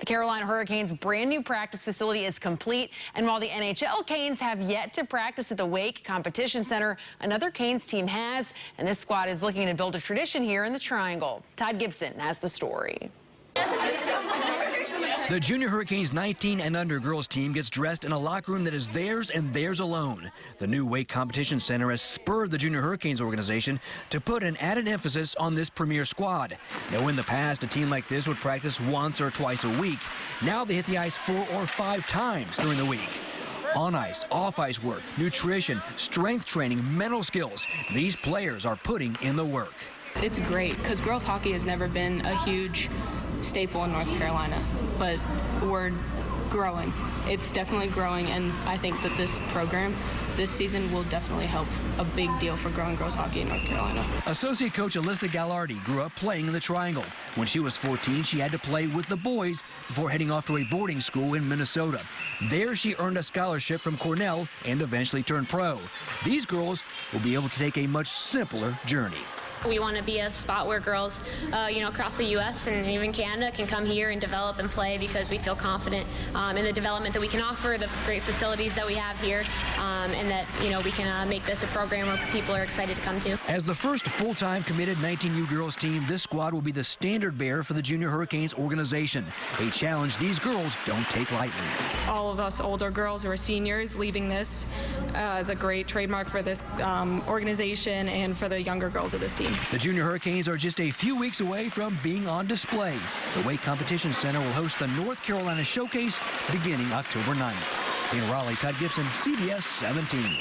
The Carolina Hurricanes' brand new practice facility is complete, and while the NHL Canes have yet to practice at the Wake Competition Center, another Canes team has, and this squad is looking to build a tradition here in the Triangle. Todd Gibson has the story. The Junior Hurricanes 19 and under girls team gets dressed in a locker room that is theirs and theirs alone. The new Wake Competition Center has spurred the Junior Hurricanes organization to put an added emphasis on this premier squad. Now, in the past, a team like this would practice once or twice a week. Now they hit the ice 4 or 5 times during the week. On ice, off ice work, nutrition, strength training, mental skills. These players are putting in the work. It's great because girls hockey has never been a huge staple in North Carolina, but we're growing. It's definitely growing, and I think that this program this season will definitely help a big deal for growing girls hockey in North Carolina. Associate coach Alyssa Gallardi grew up playing in the Triangle. When she was 14, she had to play with the boys before heading off to a boarding school in Minnesota. There she earned a scholarship from Cornell and eventually turned pro. These girls will be able to take a much simpler journey. We want to be a spot where girls, across the U.S. and even Canada can come here and develop and play because we feel confident in the development that we can offer, the great facilities that we have here, and that, we can make this a program where people are excited to come to. As the first full-time committed 19U girls team, this squad will be the standard bearer for the Junior Hurricanes organization, a challenge these girls don't take lightly. All of us older girls who are seniors leaving this is a great trademark for this organization and for the younger girls of this team. The Junior Hurricanes are just a few weeks away from being on display. The Wake Competition Center will host the North Carolina Showcase beginning October 9th. In Raleigh, Todd Gibson, CBS 17.